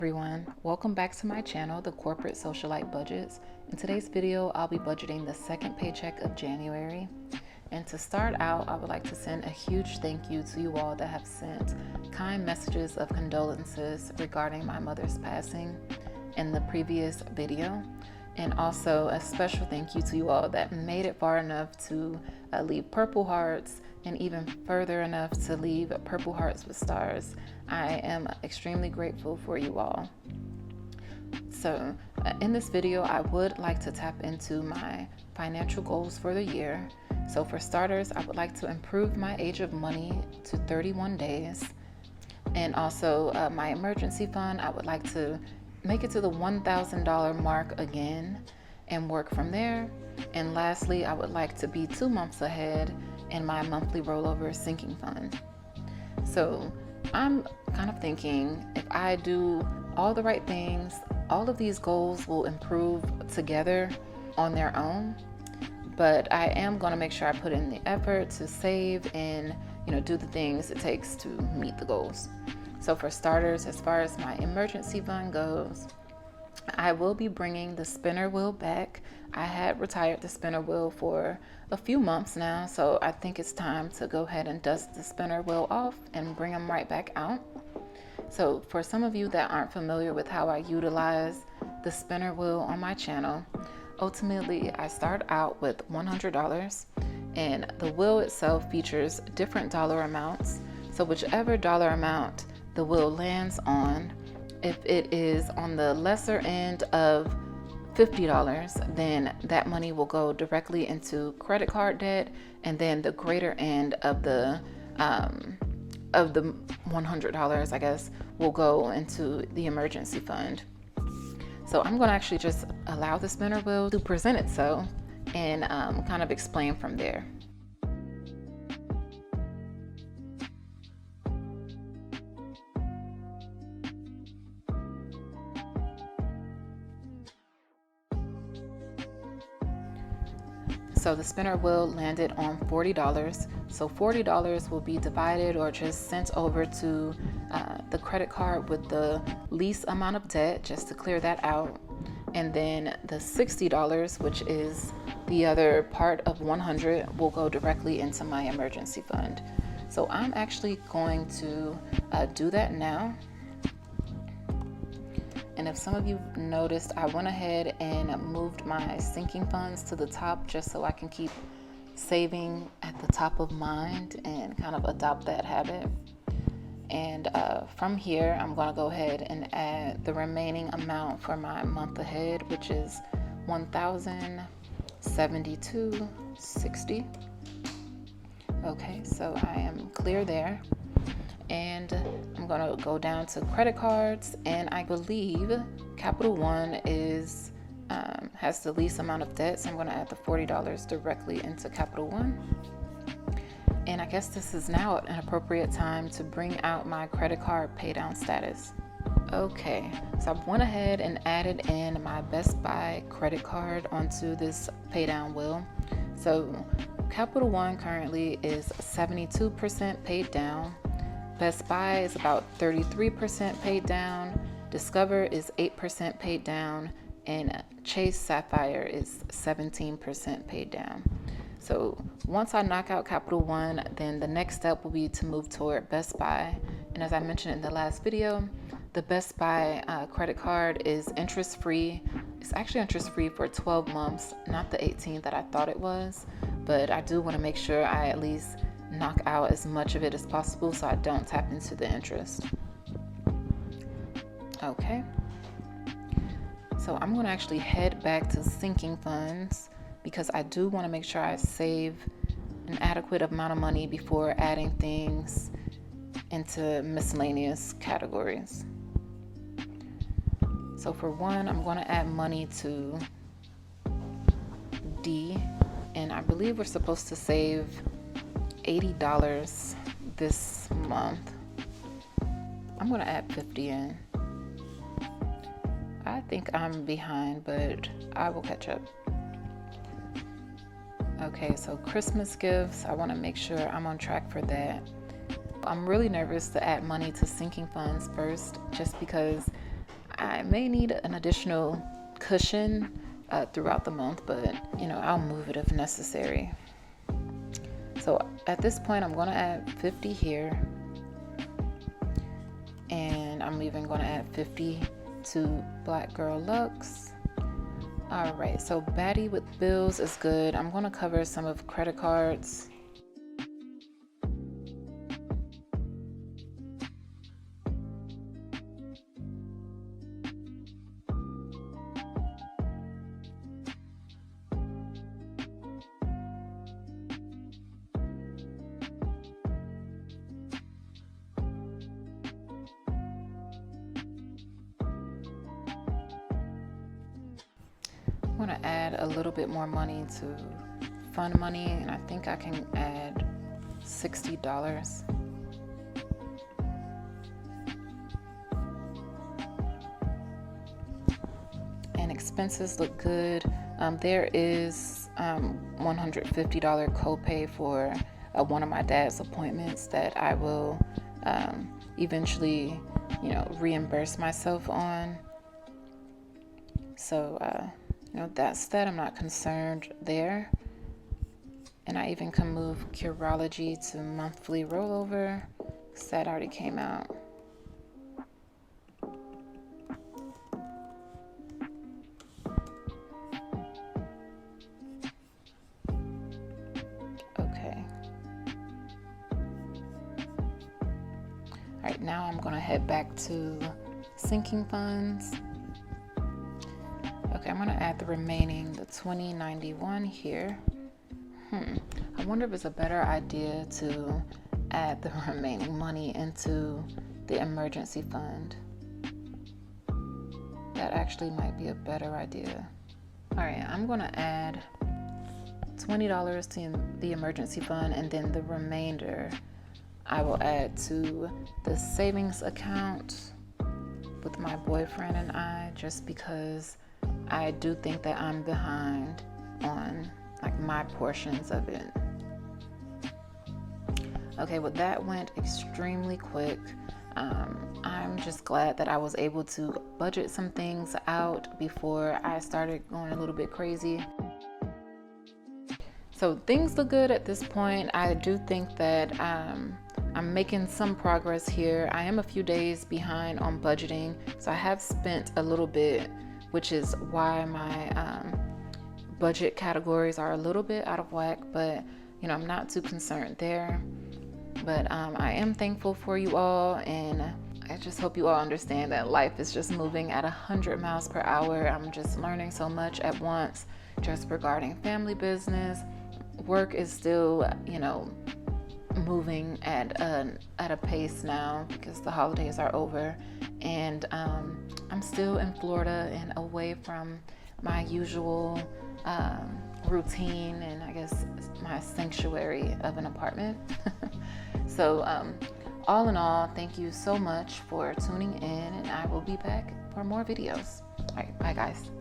Everyone, welcome back to my channel, The Corporate Socialite Budgets. In today's video, I'll be budgeting the second paycheck of January. And to start out, I would like to send a huge thank you to you all that have sent kind messages of condolences regarding my mother's passing in the previous video. And also a special thank you to you all that made it far enough to leave purple hearts, and even further enough to leave purple hearts with stars. I am extremely grateful for you all. So in this video, I would like to tap into my financial goals for the year. So for starters, I would like to improve my age of money to 31 days. And also my emergency fund, I would like to make it to the $1,000 mark again and work from there. And lastly, I would like to be 2 months ahead in my monthly rollover sinking fund. So I'm kind of thinking if I do all the right things, all of these goals will improve together on their own. But I am going to make sure I put in the effort to save and do the things it takes to meet the goals. So for starters, as far as my emergency fund goes, I will be bringing the spinner wheel back. I had retired the spinner wheel for a few months now, so I think it's time to go ahead and dust the spinner wheel off and bring them right back out. So for some of you that aren't familiar with how I utilize the spinner wheel on my channel, ultimately I start out with $100, and the wheel itself features different dollar amounts. So whichever dollar amount the wheel lands on, if it is on the lesser end of $50, then that money will go directly into credit card debt, and then the greater end of the $100, I guess, will go into the emergency fund. So I'm going to actually just allow the spinner wheel to present itself and kind of explain from there. So the spinner wheel landed on $40. So $40 will be divided or just sent over to the credit card with the least amount of debt, just to clear that out. And then the $60, which is the other part of 100, will go directly into my emergency fund. So I'm actually going to do that now. And if some of you noticed, I went ahead and moved my sinking funds to the top just so I can keep saving at the top of mind and kind of adopt that habit. And from here, I'm going to go ahead and add the amount for my month ahead, which is $1,072.60. Okay, so I am clear there. And I'm going to go down to credit cards, and I believe Capital One has the least amount of debt, so I'm going to add the $40 directly into Capital One. And I guess this is now an appropriate time to bring out my credit card pay down status. Okay, so I went ahead and added in my Best Buy credit card onto this pay down wheel. So Capital One currently is 72% paid down. Best Buy is about 33% paid down, Discover is 8% paid down, and Chase Sapphire is 17% paid down. So once I knock out Capital One, then the next step will be to move toward Best Buy. And as I mentioned in the last video, the Best Buy credit card is interest-free. It's actually interest-free for 12 months, not the 18 that I thought it was, but I do want to make sure I at least knock out as much of it as possible so I don't tap into the interest. Okay, so I'm going to actually head back to sinking funds because I do want to make sure I save an adequate amount of money before adding things into miscellaneous categories. So for one, I'm going to add money to D, and I believe we're supposed to save $80 this month. I'm going to add 50 in. I think I'm behind, but I will catch up. Okay, so Christmas gifts, I want to make sure I'm on track for that. I'm really nervous to add money to sinking funds first, just because I may need an additional cushion throughout the month, but you know, I'll move it if necessary. So at this point, I'm going to add 50 here, and I'm even going to add 50 to Black Girl Lux. All right, so baddie with bills is good. I'm going to cover some of credit cards. I'm going to add a little bit more money to fund money, and I think I can add $60. And expenses look good. There is $150 copay for one of my dad's appointments that I will eventually, you know, reimburse myself on. So, you know, that's that. I'm not concerned there. And I even can move Curology to monthly rollover, because that already came out. Okay. All right, now I'm going to head back to sinking funds. Okay, I'm going to add the remaining, the $20.91 here. I wonder if it's a better idea to add the remaining money into the emergency fund. That actually might be a better idea. All right, I'm going to add $20 to the emergency fund, and then the remainder I will add to the savings account with my boyfriend and I, just because I do think that I'm behind on like my portions of it. Okay, well that went extremely quick. I'm just glad that I was able to budget some things out before I started going a little bit crazy. So things look good at this point. I do think that I'm making some progress here. I am a few days behind on budgeting, so I have spent a little bit, which is why my budget categories are a little bit out of whack, but you know, I'm not too concerned there. But I am thankful for you all, and I just hope you all understand that life is just moving at 100 miles per hour. I'm just learning so much at once, just regarding family business. Work is still, you know, moving at a pace now because the holidays are over, and I'm still in Florida and away from my usual routine and I guess my sanctuary of an apartment. So all in all, thank you so much for tuning in, and I will be back for more videos. All right, bye guys.